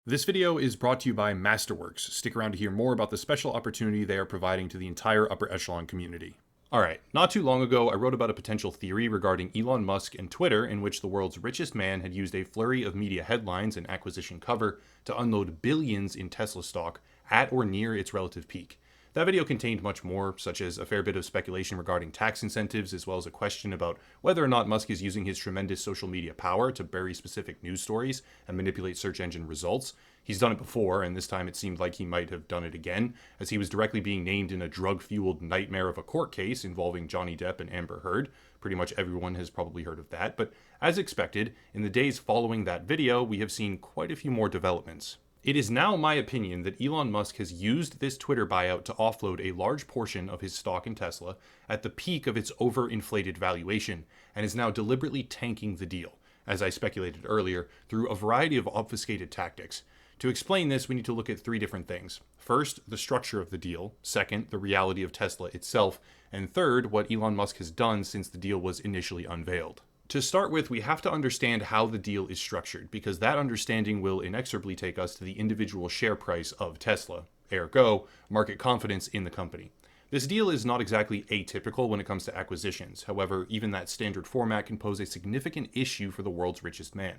This video is brought to you by Masterworks. Stick around to hear more about the special opportunity they are providing to the entire upper echelon community. Alright, not too long ago I wrote about a potential theory regarding Elon Musk and Twitter in which the world's richest man had used a flurry of media headlines and acquisition cover to unload billions in Tesla stock at or near its relative peak. That video contained much more, such as a fair bit of speculation regarding tax incentives, as well as a question about whether or not Musk is using his tremendous social media power to bury specific news stories and manipulate search engine results. He's done it before, and this time it seemed like he might have done it again, as he was directly being named in a drug-fueled nightmare of a court case involving Johnny Depp and Amber Heard. Pretty much everyone has probably heard of that, but as expected, in the days following that video, we have seen quite a few more developments. It is now my opinion that Elon Musk has used this Twitter buyout to offload a large portion of his stock in Tesla at the peak of its overinflated valuation, and is now deliberately tanking the deal, as I speculated earlier, through a variety of obfuscated tactics. To explain this, we need to look at three different things. First, the structure of the deal. Second, the reality of Tesla itself. And third, what Elon Musk has done since the deal was initially unveiled. To start with, we have to understand how the deal is structured, because that understanding will inexorably take us to the individual share price of Tesla, ergo, market confidence in the company. This deal is not exactly atypical when it comes to acquisitions. However, even that standard format can pose a significant issue for the world's richest man.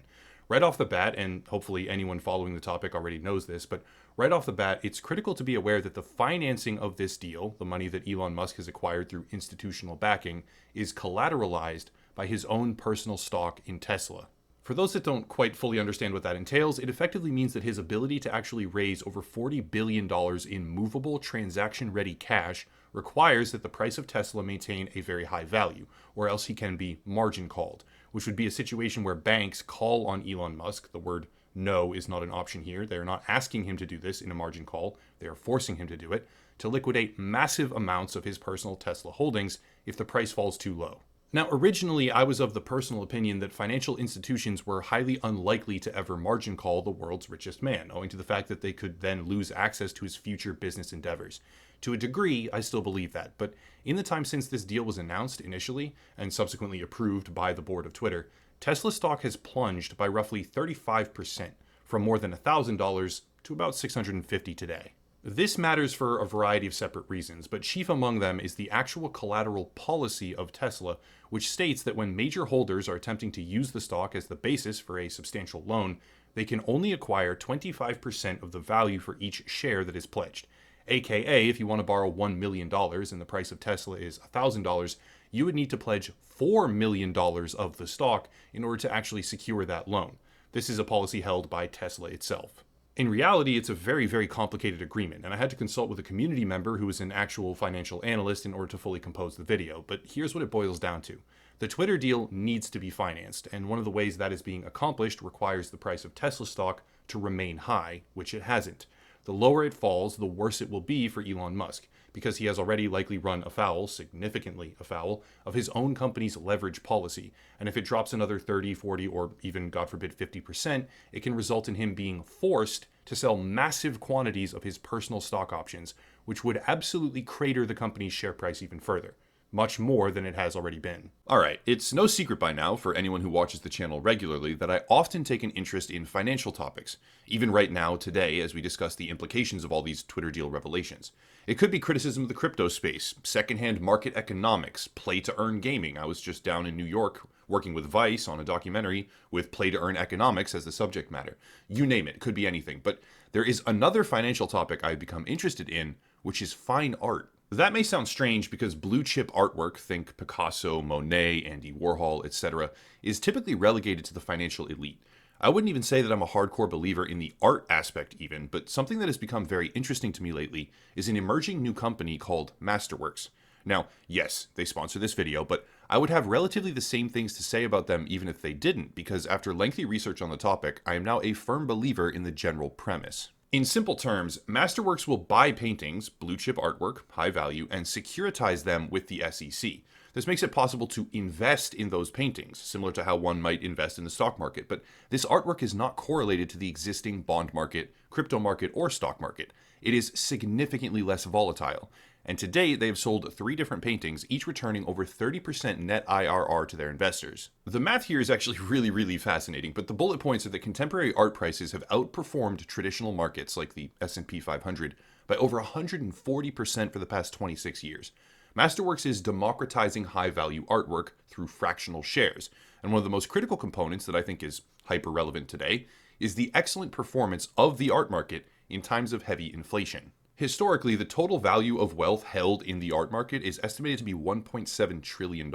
Right off the bat, and hopefully anyone following the topic already knows this, but right off the bat, it's critical to be aware that the financing of this deal, the money that Elon Musk has acquired through institutional backing, is collateralized by his own personal stock in Tesla. For those that don't quite fully understand what that entails, it effectively means that his ability to actually raise over $40 billion in movable, transaction-ready cash requires that the price of Tesla maintain a very high value, or else he can be margin called, which would be a situation where banks call on Elon Musk. The word no is not an option here. They're not asking him to do this in a margin call. They are forcing him to do it, to liquidate massive amounts of his personal Tesla holdings if the price falls too low. Now, originally, I was of the personal opinion that financial institutions were highly unlikely to ever margin call the world's richest man, owing to the fact that they could then lose access to his future business endeavors. To a degree, I still believe that, but in the time since this deal was announced initially, and subsequently approved by the board of Twitter, Tesla stock has plunged by roughly 35%, from more than $1,000 to about $650 today. This matters for a variety of separate reasons, but chief among them is the actual collateral policy of Tesla, which states that when major holders are attempting to use the stock as the basis for a substantial loan, they can only acquire 25% of the value for each share that is pledged. AKA, if you want to borrow $1 million and the price of Tesla is $1,000, you would need to pledge $4 million of the stock in order to actually secure that loan. This is a policy held by Tesla itself. In reality, it's a very, very complicated agreement, and I had to consult with a community member who is an actual financial analyst in order to fully compose the video, but here's what it boils down to. The Twitter deal needs to be financed, and one of the ways that is being accomplished requires the price of Tesla stock to remain high, which it hasn't. The lower it falls, the worse it will be for Elon Musk, because he has already likely run afoul, significantly afoul, of his own company's leverage policy, and if it drops another 30, 40, or even, God forbid, 50%, it can result in him being forced to sell massive quantities of his personal stock options, which would absolutely crater the company's share price even further. Much more than it has already been. Alright, it's no secret by now for anyone who watches the channel regularly that I often take an interest in financial topics, even right now today as we discuss the implications of all these Twitter deal revelations. It could be criticism of the crypto space, secondhand market economics, play-to-earn gaming. I was just down in New York working with Vice on a documentary with play-to-earn economics as the subject matter. You name it, could be anything. But there is another financial topic I've become interested in, which is fine art. That may sound strange because blue chip artwork, think Picasso, Monet, Andy Warhol, etc., is typically relegated to the financial elite. I wouldn't even say that I'm a hardcore believer in the art aspect even, but something that has become very interesting to me lately is an emerging new company called Masterworks. Now, yes, they sponsor this video, but I would have relatively the same things to say about them even if they didn't, because after lengthy research on the topic, I am now a firm believer in the general premise. In simple terms, Masterworks will buy paintings, blue chip artwork, high value, and securitize them with the SEC. This makes it possible to invest in those paintings, similar to how one might invest in the stock market, but this artwork is not correlated to the existing bond market, crypto market, or stock market. It is significantly less volatile. and to date they have sold 3 different paintings, each returning over 30% net IRR to their investors. The math here is actually really fascinating, but the bullet points are that contemporary art prices have outperformed traditional markets like the S&P 500 by over 140% for the past 26 years. Masterworks is democratizing high-value artwork through fractional shares, and one of the most critical components that I think is hyper-relevant today is the excellent performance of the art market in times of heavy inflation. Historically, the total value of wealth held in the art market is estimated to be $1.7 trillion.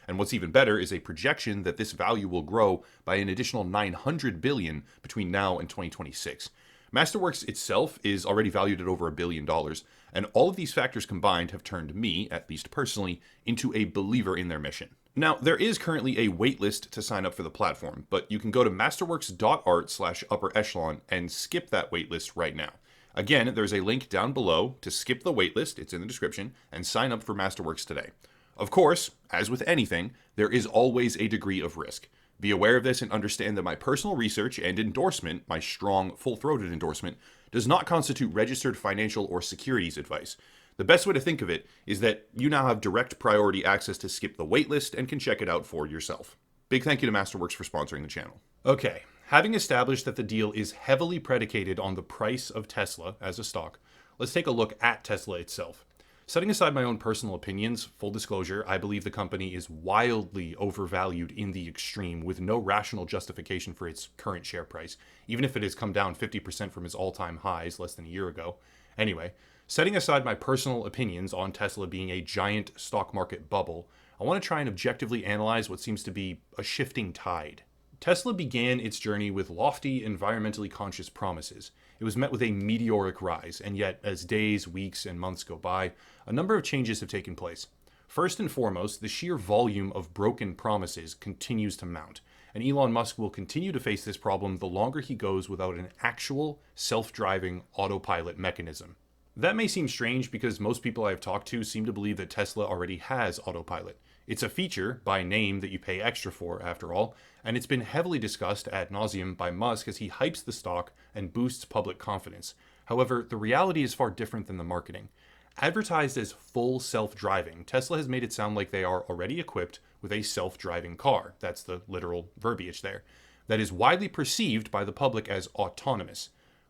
And what's even better is a projection that this value will grow by an additional $900 billion between now and 2026. Masterworks itself is already valued at over $1 billion, and all of these factors combined have turned me, at least personally, into a believer in their mission. Now, there is currently a waitlist to sign up for the platform, but you can go to masterworks.art/upper echelon and skip that waitlist right now. Again, there's a link down below to skip the waitlist, it's in the description, and sign up for Masterworks today. Of course, as with anything, there is always a degree of risk. Be aware of this and understand that my personal research and endorsement, my strong, full-throated endorsement, does not constitute registered financial or securities advice. The best way to think of it is that you now have direct priority access to skip the waitlist and can check it out for yourself. Big thank you to Masterworks for sponsoring the channel. Okay, having established that the deal is heavily predicated on the price of Tesla as a stock, let's take a look at Tesla itself. Setting aside my own personal opinions, full disclosure, I believe the company is wildly overvalued in the extreme with no rational justification for its current share price, even if it has come down 50% from its all-time highs less than a year ago. Anyway, setting aside my personal opinions on Tesla being a giant stock market bubble, I want to try and objectively analyze what seems to be a shifting tide. Tesla began its journey with lofty, environmentally conscious promises. It was met with a meteoric rise, and yet, as days, weeks, and months go by, a number of changes have taken place. First and foremost, the sheer volume of broken promises continues to mount, and Elon Musk will continue to face this problem the longer he goes without an actual, self-driving autopilot mechanism. That may seem strange because most people I've talked to seem to believe that Tesla already has autopilot. It's a feature, by name, that you pay extra for, after all, and it's been heavily discussed ad nauseum by Musk as he hypes the stock and boosts public confidence. However, the reality is far different than the marketing. Advertised as full self-driving, Tesla has made it sound like they are already equipped with a self-driving car, that's the literal verbiage there, that is widely perceived by the public as autonomous.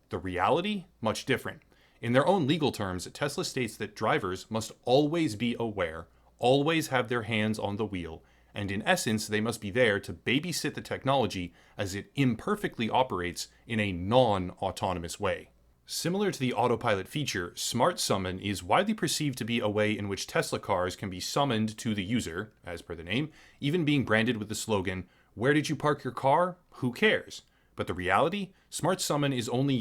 The reality? Much different. In their own legal terms, Tesla states that drivers must always be aware, always have their hands on the wheel, and in essence, they must be there to babysit the technology as it imperfectly operates in a non-autonomous way. Similar to the autopilot feature, Smart Summon is widely perceived to be a way in which Tesla cars can be summoned to the user, as per the name, even being branded with the slogan, "Where did you park your car? Who cares?" But the reality? Smart Summon is only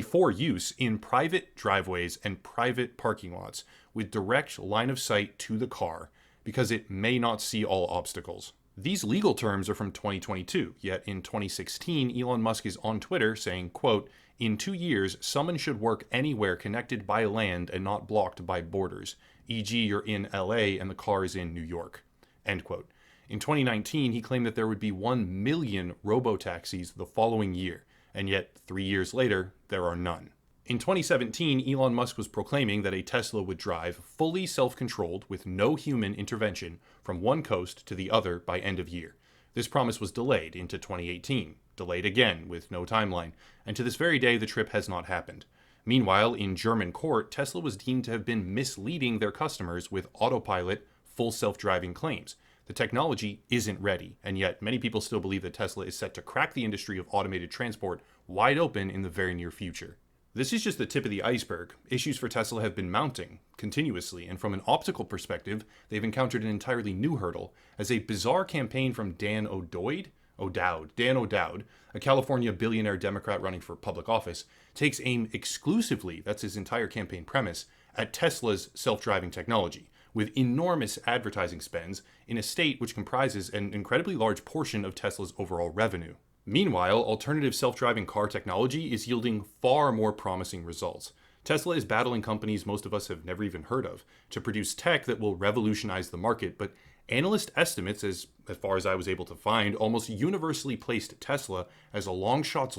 for use in private driveways and private parking lots with direct line of sight to the car because it may not see all obstacles. These legal terms are from 2022, yet in 2016, Elon Musk is on Twitter saying, quote, "In 2 years, Summon should work anywhere connected by land and not blocked by borders, e.g. you're in LA and the car is in New York," end quote. In 2019, he claimed that there would be 1 million robo-taxis the following year, and yet 3 years later, there are none. In 2017, Elon Musk was proclaiming that a Tesla would drive fully self-controlled with no human intervention from one coast to the other by end of year. This promise was delayed into 2018, delayed again with no timeline, and to this very day the trip has not happened. Meanwhile, in German court, Tesla was deemed to have been misleading their customers with autopilot, full self-driving claims. The technology isn't ready, and yet many people still believe that Tesla is set to crack the industry of automated transport wide open in the very near future. This is just the tip of the iceberg. Issues for Tesla have been mounting continuously, and from an optical perspective, they've encountered an entirely new hurdle, as a bizarre campaign from Dan O'Dowd, a California billionaire Democrat running for public office, takes aim exclusively, that's his entire campaign premise, at Tesla's self-driving technology, with enormous advertising spends in a state which comprises an incredibly large portion of Tesla's overall revenue. Meanwhile, alternative self-driving car technology is yielding far more promising results. Tesla is battling companies most of us have never even heard of to produce tech that will revolutionize the market, but analyst estimates, as far as I was able to find, almost universally placed Tesla as a long shot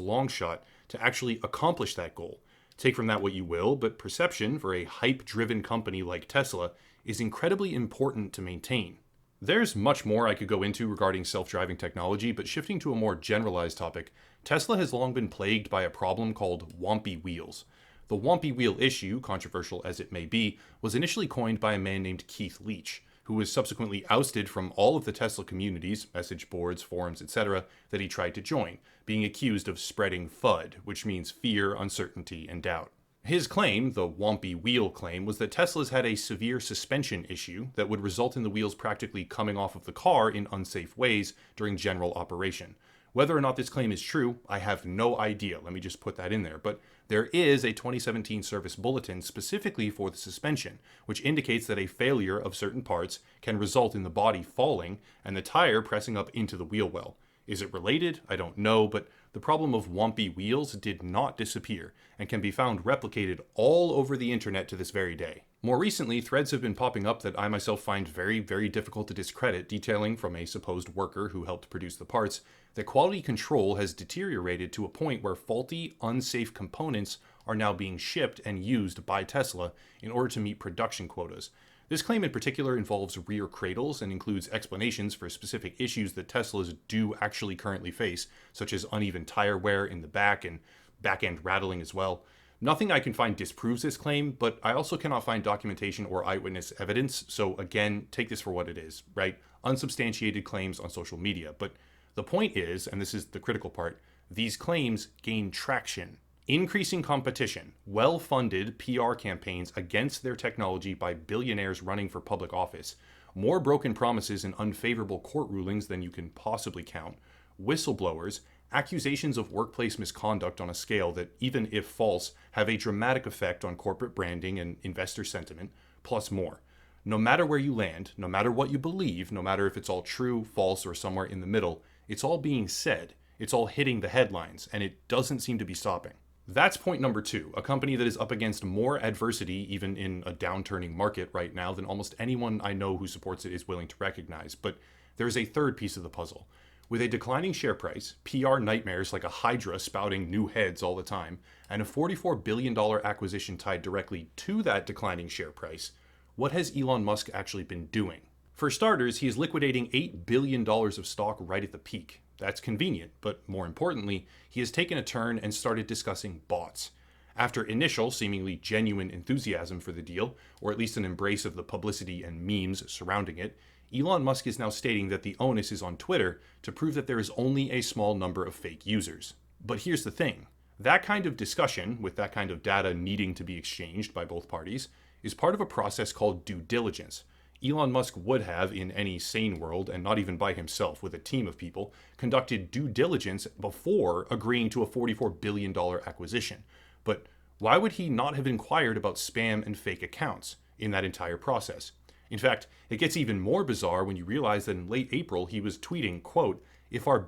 to actually accomplish that goal. Take from that what you will, but perception for a hype-driven company like Tesla is incredibly important to maintain. There's much more I could go into regarding self-driving technology, but shifting to a more generalized topic, Tesla has long been plagued by a problem called wompy wheels. The wompy wheel issue, controversial as it may be, was initially coined by a man named Keith Leach, who was subsequently ousted from all of the Tesla communities, message boards, forums, etc., that he tried to join, being accused of spreading FUD, which means fear, uncertainty, and doubt. His claim, the wompy wheel claim, was that Teslas had a severe suspension issue that would result in the wheels practically coming off of the car in unsafe ways during general operation. Whether or not this claim is true, I have no idea. Let me just put that in there. But there is a 2017 service bulletin specifically for the suspension, which indicates that a failure of certain parts can result in the body falling and the tire pressing up into the wheel well. Is it related? I don't know, but the problem of wompy wheels did not disappear and can be found replicated all over the internet to this very day. More recently, threads have been popping up that I myself find very, very difficult to discredit, detailing from a supposed worker who helped produce the parts that quality control has deteriorated to a point where faulty, unsafe components are now being shipped and used by Tesla in order to meet production quotas. This claim in particular involves rear cradles and includes explanations for specific issues that Teslas do actually currently face, such as uneven tire wear in the back and back-end rattling as well. Nothing I can find disproves this claim, but I also cannot find documentation or eyewitness evidence, so again, take this for what it is, right? Unsubstantiated claims on social media. But the point is, and this is the critical part, these claims gain traction. Increasing competition, well-funded PR campaigns against their technology by billionaires running for public office, more broken promises and unfavorable court rulings than you can possibly count, whistleblowers, accusations of workplace misconduct on a scale that, even if false, have a dramatic effect on corporate branding and investor sentiment, plus more. No matter where you land, no matter what you believe, no matter if it's all true, false, or somewhere in the middle, it's all being said, it's all hitting the headlines, and it doesn't seem to be stopping. That's point number 2, a company that is up against more adversity, even in a downturning market right now, than almost anyone I know who supports it is willing to recognize. But there is a third piece of the puzzle. With a declining share price, PR nightmares like a hydra spouting new heads all the time, and a $44 billion acquisition tied directly to that declining share price, what has Elon Musk actually been doing? For starters, he is liquidating $8 billion of stock right at the peak. That's convenient, but more importantly, he has taken a turn and started discussing bots. After initial, seemingly genuine enthusiasm for the deal, or at least an embrace of the publicity and memes surrounding it, Elon Musk is now stating that the onus is on Twitter to prove that there is only a small number of fake users. But here's the thing. That kind of discussion, with that kind of data needing to be exchanged by both parties, is part of a process called due diligence. Elon Musk would have, in any sane world, and not even by himself with a team of people, conducted due diligence before agreeing to a $44 billion acquisition. But why would he not have inquired about spam and fake accounts in that entire process? In fact, it gets even more bizarre when you realize that in late April he was tweeting, quote, if our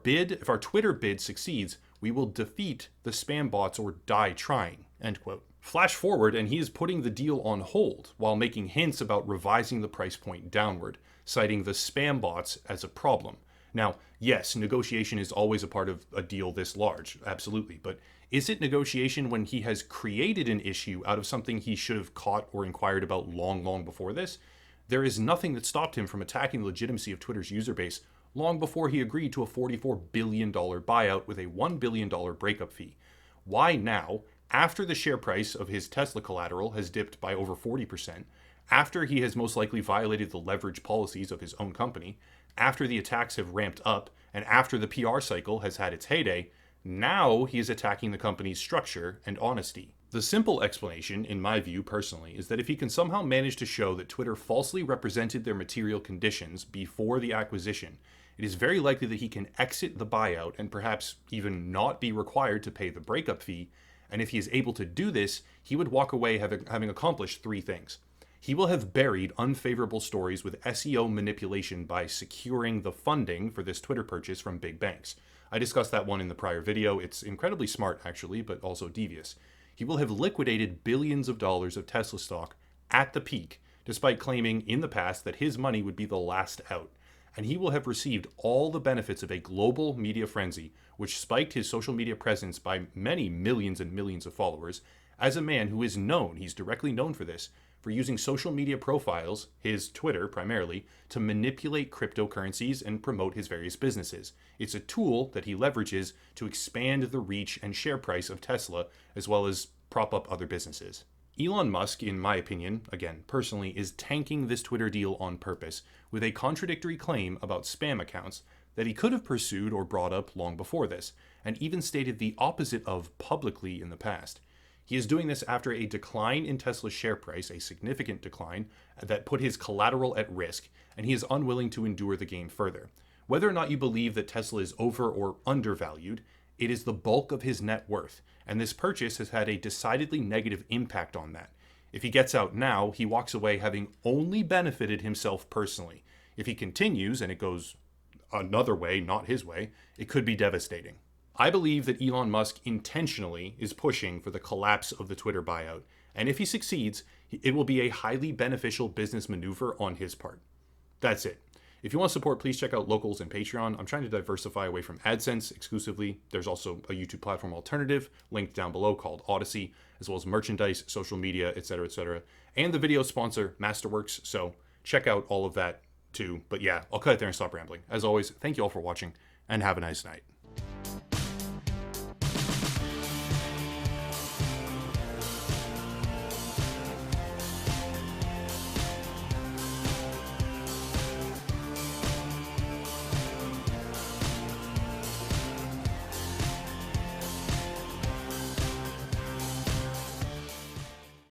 Twitter bid succeeds, we will defeat the spam bots or die trying, end quote. Flash forward and he is putting the deal on hold while making hints about revising the price point downward, citing the spam bots as a problem. Now, yes, negotiation is always a part of a deal this large, absolutely, but is it negotiation when he has created an issue out of something he should have caught or inquired about long before this? There is nothing that stopped him from attacking the legitimacy of Twitter's user base long before he agreed to a $44 billion buyout with a $1 billion breakup fee. Why now, after the share price of his Tesla collateral has dipped by over 40%, after he has most likely violated the leverage policies of his own company, after the attacks have ramped up, and after the PR cycle has had its heyday, now he is attacking the company's structure and honesty? The simple explanation, in my view personally, is that if he can somehow manage to show that Twitter falsely represented their material conditions before the acquisition, it is very likely that he can exit the buyout and perhaps even not be required to pay the breakup fee. And if he is able to do this, he would walk away having accomplished 3 things. He will have buried unfavorable stories with SEO manipulation by securing the funding for this Twitter purchase from big banks. I discussed that one in the prior video. It's incredibly smart, actually, but also devious. He will have liquidated billions of dollars of Tesla stock at the peak, despite claiming in the past that his money would be the last out. And he will have received all the benefits of a global media frenzy, which spiked his social media presence by many millions and millions of followers, as a man who is known, he's directly known for this, for using social media profiles, his Twitter primarily, to manipulate cryptocurrencies and promote his various businesses. It's a tool that he leverages to expand the reach and share price of Tesla, as well as prop up other businesses. Elon Musk, in my opinion, again, personally, is tanking this Twitter deal on purpose with a contradictory claim about spam accounts that he could have pursued or brought up long before this, and even stated the opposite of publicly in the past. He is doing this after a decline in Tesla's share price, a significant decline, that put his collateral at risk, and he is unwilling to endure the gain further. Whether or not you believe that Tesla is over or undervalued, it is the bulk of his net worth, and this purchase has had a decidedly negative impact on that. If he gets out now, he walks away having only benefited himself personally. If he continues and it goes another way, not his way, it could be devastating. I believe that Elon Musk intentionally is pushing for the collapse of the Twitter buyout, and if he succeeds, it will be a highly beneficial business maneuver on his part. That's it. If you want to support, please check out Locals and Patreon. I'm trying to diversify away from AdSense exclusively. There's also a YouTube platform alternative linked down below called Odyssey, as well as merchandise, social media, etc., and the video sponsor, Masterworks. So check out all of that too. But yeah, I'll cut it there and stop rambling. As always, thank you all for watching, and have a nice night.